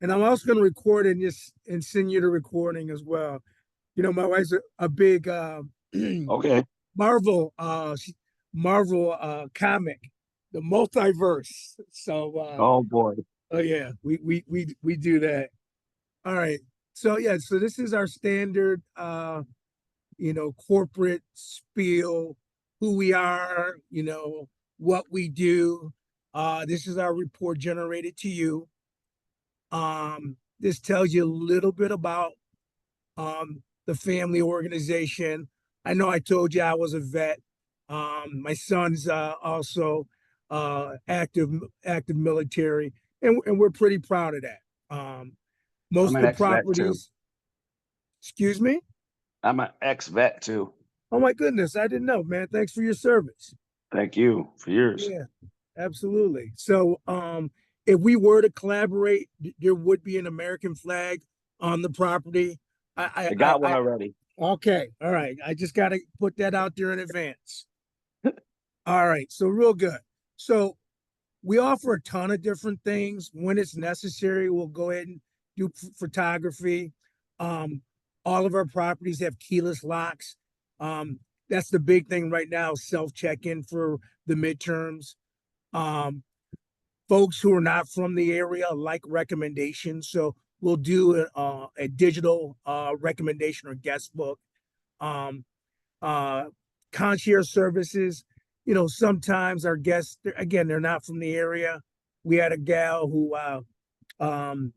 And I'm also going to record and just and send you the recording as well. You know, my wife's a big Okay. Marvel Marvel comic, the multiverse. So Oh boy. oh yeah, we do that. All right. So yeah, so this is our standard corporate spiel, who we are, what we do. This is our report generated to you. This tells you a little bit about the family organization. I know I told you I was a vet. My son's also active military, and we're pretty proud of that. I'm Most an of the ex-vet too. properties, excuse me. I'm an ex-vet too. Oh my goodness, I didn't know, man. Thanks for your service. Thank you for yours. Yeah, absolutely. So, if we were to collaborate, there would be an American flag on the property. I got one I already. okay, all right. I just got to put that out there in advance. All right, so real good. So we offer a ton of different things. When it's necessary, we'll go ahead and do photography. Um, all of our properties have keyless locks. That's the big thing right now, self check-in for the midterms. Um, Folks who are not from the area like recommendations, so we'll do a digital recommendation or guest book. Um, uh, Concierge services. Sometimes our guests, again, they're not from the area. We had a gal who um,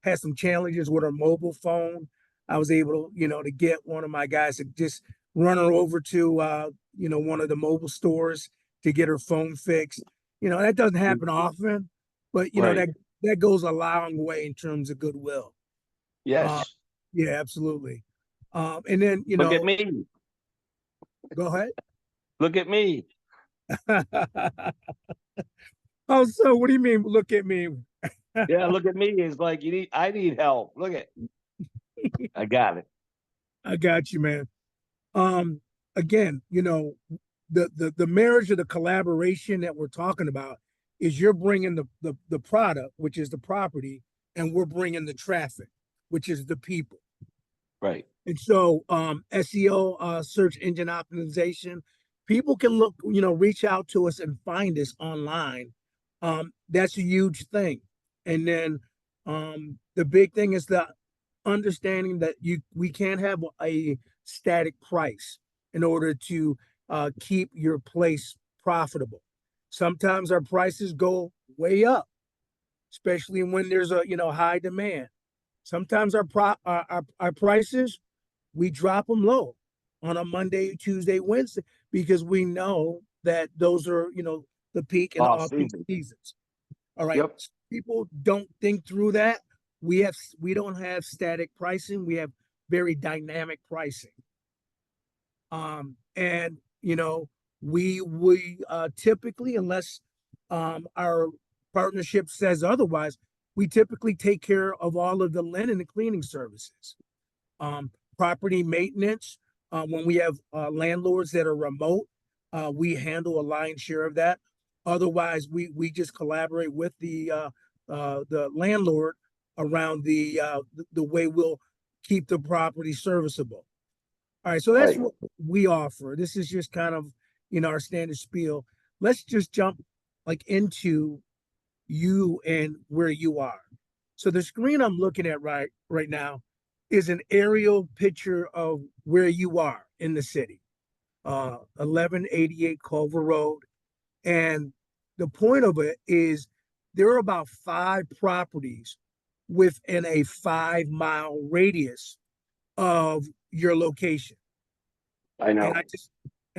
had some challenges with her mobile phone. I was able to, to get one of my guys to just run her over to, one of the mobile stores to get her phone fixed. That doesn't happen often, but Right. that goes a long way in terms of goodwill. Uh, Yes. yeah, absolutely. And then, Look at me. go ahead. Look at me. Oh, so what do you mean? Look at me. Yeah, look at me. It's like I need help. Look at I got it. I got you, man. Um, Again, the marriage of the collaboration that we're talking about is you're bringing the product, which is the property, and we're bringing the traffic, which is the people. Right. And so, SEO, search engine optimization, people can look, reach out to us and find us online. That's a huge thing. And then, the big thing is the understanding that we can't have a static price in order to keep your place profitable. Sometimes our prices go way up, especially when there's a high demand. Sometimes our prices, we drop them low on a Monday, Tuesday, Wednesday, because we know that those are, the peak and Off off peak season. seasons. All right. Yep. People don't think through that. We don't have static pricing. We have very dynamic pricing. And we typically, unless our partnership says otherwise, we typically take care of all of the linen and cleaning services. Property maintenance, when we have landlords that are remote, we handle a lion's share of that. Otherwise, we just collaborate with the landlord around the way we'll keep the property serviceable. All right, so that's Right. what we offer. This is just kind of our standard spiel. Let's just jump like into you and where you are. So the screen I'm looking at right now is an aerial picture of where you are in the city, 1188 Culver Road. And the point of it is there are about 5 properties within a 5-mile radius of your location. I And know.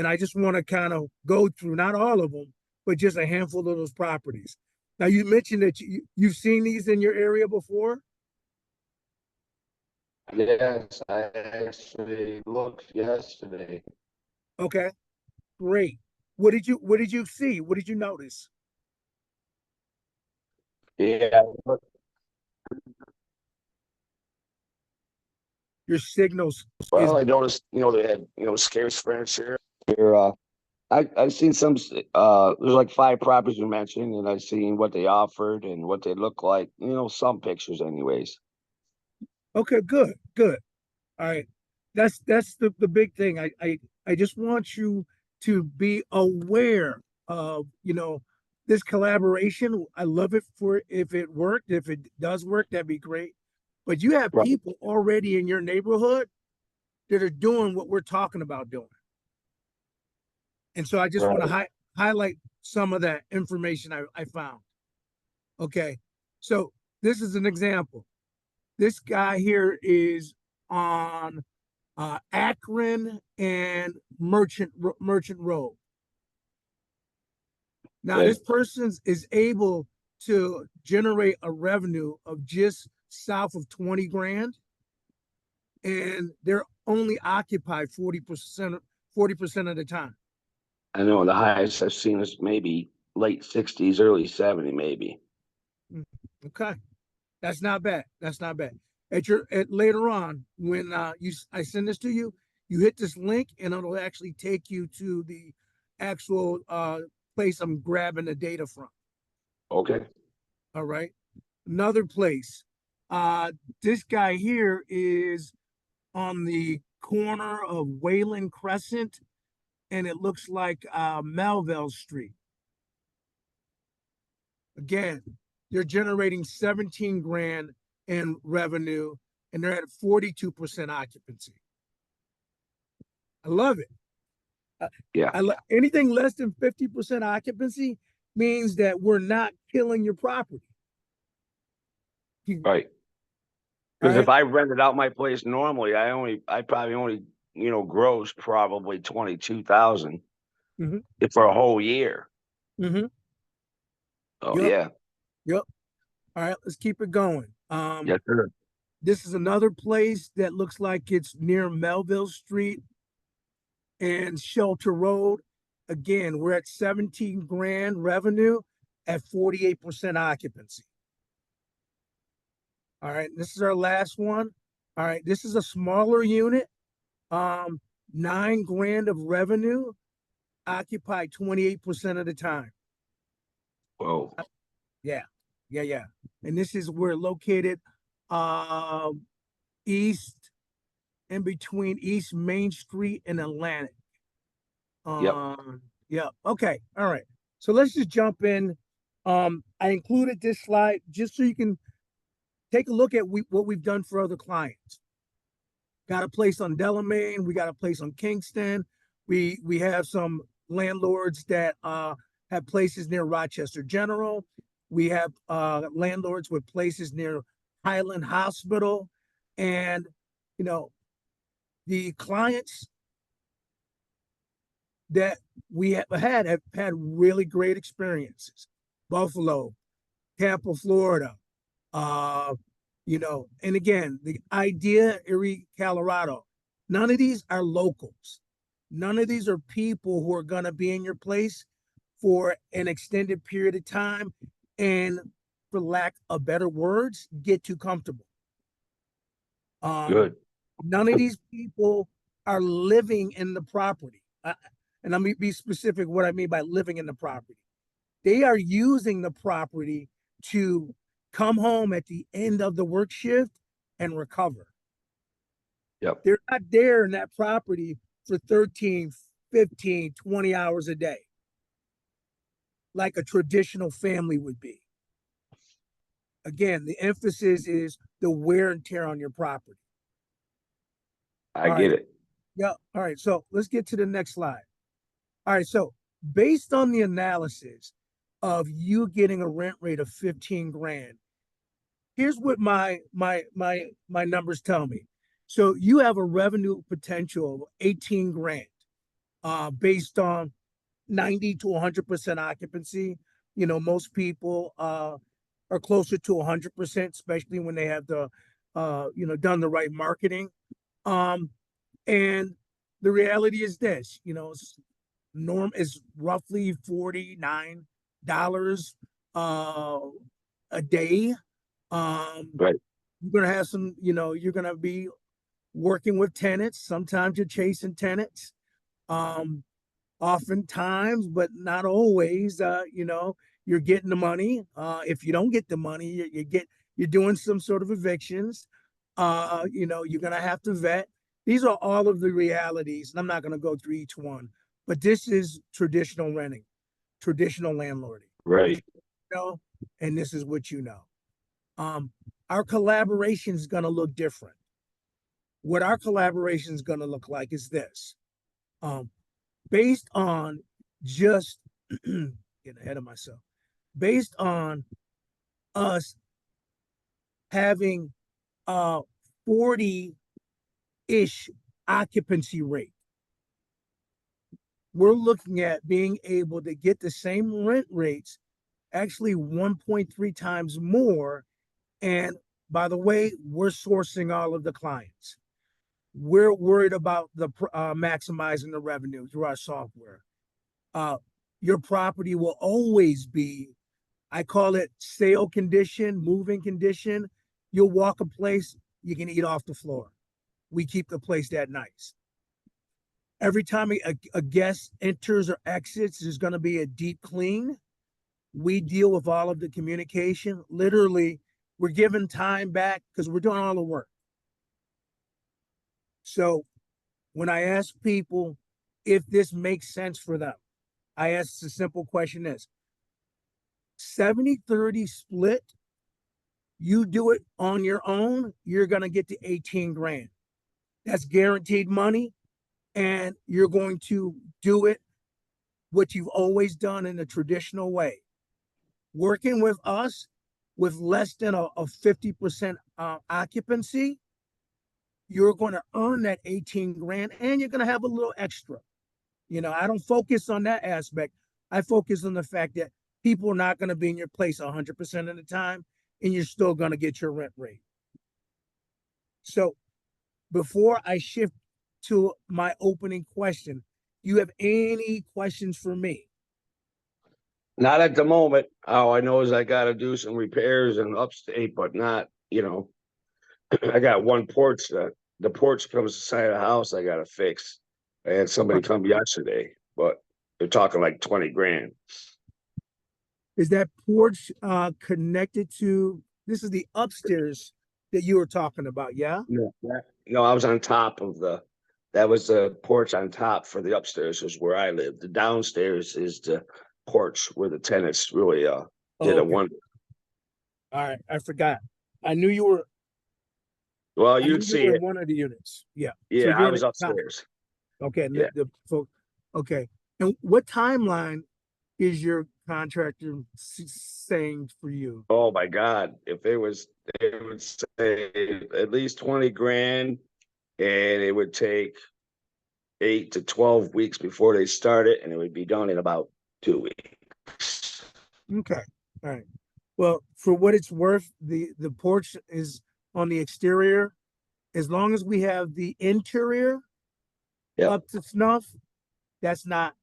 I just want to kind of go through not all of them, but just a handful of those properties. Now you mentioned that you've seen these in your area before. Yes, I actually looked yesterday. Okay, great. What did you see? What did you notice? Yeah, look, Your signals is well, I noticed, they had, scarce furniture. Here, I've seen some, there's like 5 properties you mentioned, and I've seen what they offered and what they look like, some pictures anyways. Okay, good, good. All right. That's the big thing. I just want you to be aware of, this collaboration. I love it for if it worked. If it does work, that'd be great. But you have Right. people already in your neighborhood that are doing what we're talking about doing. And so I just want to Right. highlight some of that information I found. Okay. So this is an example. This guy here is on Akron and Merchant Road. Now, Okay. this person is able to generate a revenue of just south of 20 grand, and they're only occupied 40% of the time. I know the highest I've seen is maybe late 60s, early 70, maybe. Okay, that's not bad. That's not bad. At later on when I send this to you, you hit this link and it'll actually take you to the actual place I'm grabbing the data from. Okay. All right. Another place. Uh, this guy here is on the corner of Wayland Crescent, and it looks like Melville Street. Again, they're generating 17 grand in revenue, and they're at 42% occupancy. I love it. Yeah. Anything less than 50% occupancy means that we're not killing your property. Right. All Because if right. I rented out my place normally, I probably only, gross probably 22,000 Mm-hmm. for a whole year. Mm-hmm. Oh Yep. yeah. Yep. All right. Let's keep it going. Yes, sir. This is another place that looks like it's near Melville Street and Shelter Road. Again, we're at 17 grand revenue at 48% occupancy. All right, this is our last one. All right, this is a smaller unit. 9 grand of revenue, occupied 28% of the time. Whoa. Yeah, yeah. And this is we're located east in between East Main Street and Atlantic. Yep. Yeah. Okay. All right. So let's just jump in. I included this slide just so you can take a look at what we've done for other clients. Got a place on Delamain. We got a place on Kingston. We have some landlords that have places near Rochester General. We have landlords with places near Highland Hospital, and you know the clients that we have had really great experiences. Buffalo, Tampa, Florida, and again, the idea, Erie, Colorado, none of these are locals. None of these are people who are going to be in your place for an extended period of time and, for lack of better words, get too comfortable. Good. None of these people are living in the property. And let me be specific what I mean by living in the property. They are using the property to come home at the end of the work shift and recover. Yep. They're not there in that property for 13, 15, 20 hours a day, like a traditional family would be. Again, the emphasis is the wear and tear on your property. I All get right. it. Yeah. All right. So let's get to the next slide. All right. So based on the analysis of you getting a rent rate of 15 grand, here's what my numbers tell me. So you have a revenue potential of 18 grand based on 90 to 100% occupancy. Most people are closer to 100%, especially when they have done the right marketing. And the reality is this, norm is roughly $49 a day. Right. You're gonna have some, you're gonna be working with tenants. Sometimes you're chasing tenants. oftentimes, but not always, you're getting the money. If you don't get the money, you're doing some sort of evictions. You're gonna have to vet. These are all of the realities, and I'm not gonna go through each one, but this is traditional renting, traditional landlording. This Right. is what you know, and this is what you know. Um, our collaboration is gonna look different. What our collaboration is gonna look like is this. Um, Based on just getting ahead of myself, based on us having a 40-ish occupancy rate, we're looking at being able to get the same rent rates, actually 1.3 times more. And by the way, we're sourcing all of the clients. We're worried about the maximizing the revenue through our software. Uh, your property will always be, I call it sale condition, moving condition. You'll walk a place, you can eat off the floor. We keep the place that nice. Every time a guest enters or exits, there's going to be a deep clean. We deal with all of the communication. Literally, we're giving time back because we're doing all the work. So when I ask people if this makes sense for them, I ask the simple question is 70-30 split. You do it on your own, you're going to get to 18 grand. That's guaranteed money. And you're going to do it what you've always done in a traditional way. Working with us with less than a 50% occupancy, you're going to earn that 18 grand and you're going to have a little extra. I don't focus on that aspect. I focus on the fact that people are not going to be in your place 100% of the time and you're still going to get your rent rate. So before I shift to my opening question, you have any questions for me? Not at the moment. All I know is I got to do some repairs in upstate, but not, I got one porch that the porch comes inside the house I got to fix. I had somebody come yesterday, but they're talking like 20 grand. Is that porch connected to, this is the upstairs that you were talking about, yeah? No, I was on top of that was the porch on top for the upstairs is where I live. The downstairs is the porch where the tenants really did a Okay. wonder. All right, I forgot. I knew you were Well, I knew you'd you see were in it. one of the units. Yeah. So Yeah, I you're in was the top. upstairs. Okay. Yeah. Okay. And what timeline is your contractor saying for you? Oh my God. If it was, they would say at least 20 grand and it would take 8 to 12 weeks before they start it. And it would be done in about 2 weeks. Okay. All right. Well, for what it's worth, the porch is on the exterior. As long as we have the interior Yep. up to snuff, that's not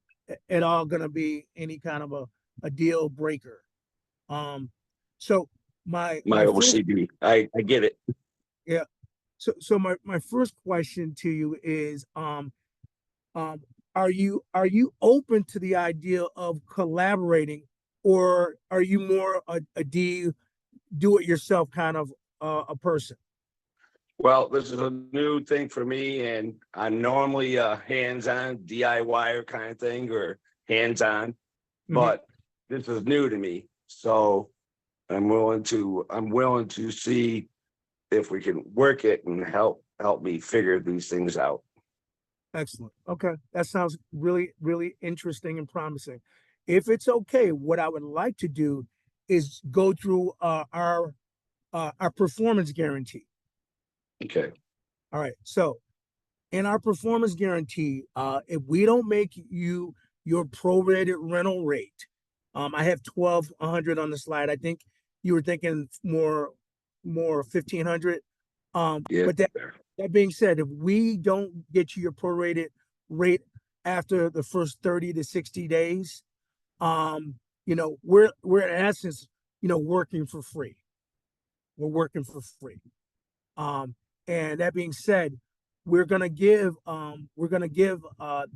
at all going to be any kind of a deal breaker. So my My first, OCD. I get it. yeah. So my first question to you is, um, are you open to the idea of collaborating, or are you more a do it yourself kind of a person? Well, this is a new thing for me, and I'm normally a hands-on DIY kind of thing or hands-on, Mhm. but this is new to me. So I'm willing to see if we can work it and help me figure these things out. Excellent. Okay, that sounds really really interesting and promising. If it's okay, what I would like to do is go through our performance guarantee. Okay. All right. So in our performance guarantee, if we don't make you your prorated rental rate, I have 1,200 on the slide. I think you were thinking more 1,500. Yeah. But that being said, if we don't get you your prorated rate after the first 30 to 60 days, we're in essence, working for free. We're working for free. Um, and that being said, we're gonna give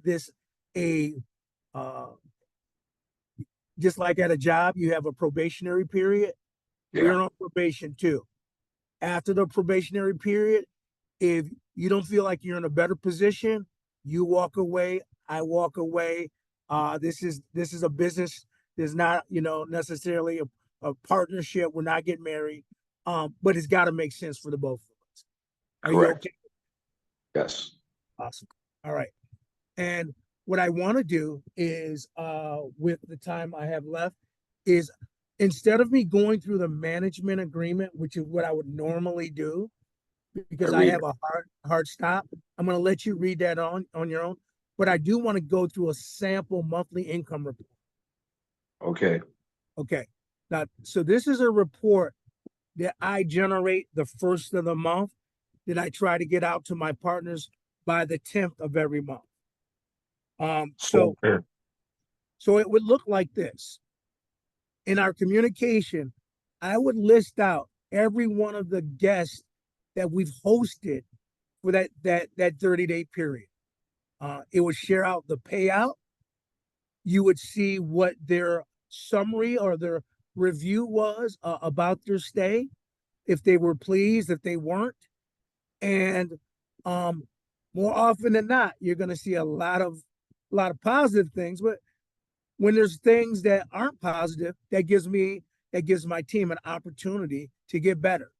this a uh, just like at a job, you have a probationary period. We're Yeah, on probation too. After the probationary period, if you don't feel like you're in a better position, you walk away, I walk away. This is a business. There's not, necessarily a partnership. We're not getting married. But it's got to make sense for the both of us. Are you correct. okay? Yes. Awesome. All right. And what I want to do is, with the time I have left, is instead of me going through the management agreement, which is what I would normally do, I because I read have it. a hard stop. I'm going to let you read that on your own, but I do want to go through a sample monthly income report. Okay. Okay. Now, so this is a report that I generate the first of the month that I try to get out to my partners by the 10th of every month. So Okay. so it would look like this. In our communication, I would list out every one of the guests that we've hosted for that 30-day period. It would share out the payout. You would see what their summary or their review was about their stay, if they were pleased, if they weren't, and more often than not, you're going to see a lot of positive things. But when there's things that aren't positive, that gives my team an opportunity to get better.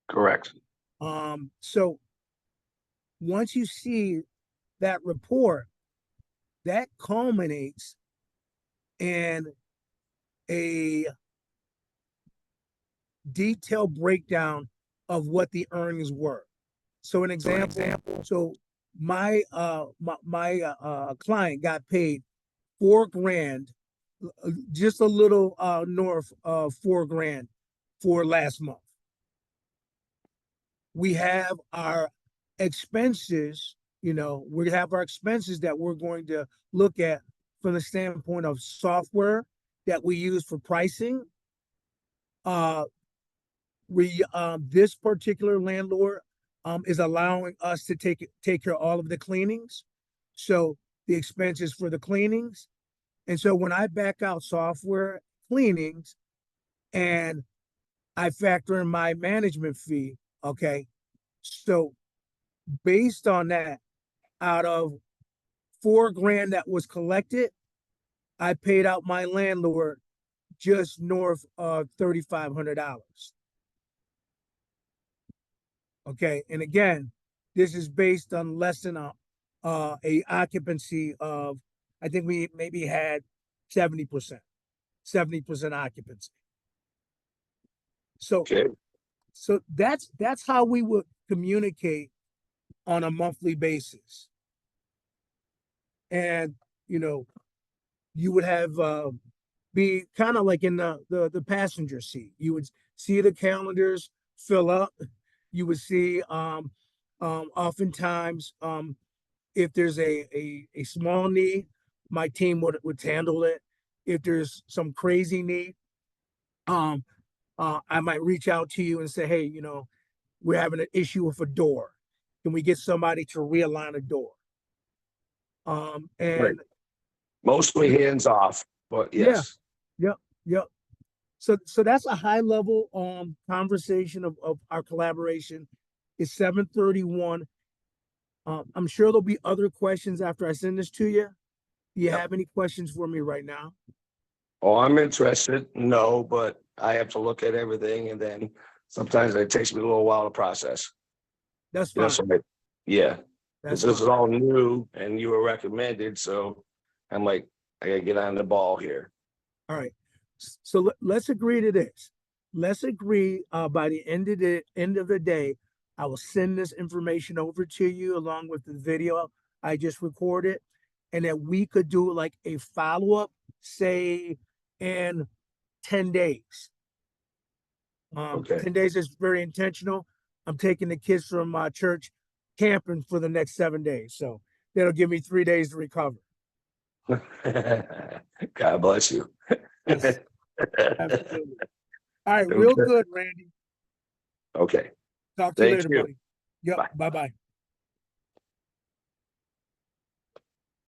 Correct. So once you see that report, that culminates in a detailed breakdown of what the earnings were. So an example, so my client got paid $4,000, just a little north of $4,000 for last month. We have our expenses, we have our expenses that we're going to look at from the standpoint of software that we use for pricing. This particular landlord is allowing us to take care of all of the cleanings. So the expenses for the cleanings. And so when I back out software cleanings and I factor in my management fee, okay. So based on that, out of $4,000 that was collected, I paid out my landlord just north of $3,500. Okay, and again, this is based on less than a occupancy of, I think we maybe had 70% occupancy. So Okay. so that's how we would communicate on a monthly basis. And you would have be kind of like in the passenger seat. You would see the calendars fill up. You would see oftentimes if there's a small need, my team would handle it. If there's some crazy need, I might reach out to you and say, hey, we're having an issue with a door. Can we get somebody to realign a door? Right. And Mostly hands off, but yeah, yes. yep, yep. So that's a high level conversation of our collaboration. It's 7:31. I'm sure there'll be other questions after I send this to you. Do you Yep. have any questions for me right now? Oh, I'm interested. No, but I have to look at everything, and then sometimes it takes me a little while to process. That's You know, fine. yeah, That's because this is fine. all new and you were recommended, so I'm like, I gotta get on the ball here. All right. So let's agree to this. Let's agree by the end of the day, I will send this information over to you along with the video I just recorded, and that we could do like a follow-up, say in 10 days. Okay. 10 days is very intentional. I'm taking the kids from my church camping for the next 7 days. So that'll give me 3 days to recover. God bless you. Yes, absolutely. All right, real Okay. good, Randy. Okay. Talk to you Thank later, you. buddy. Yep. Bye. Bye bye.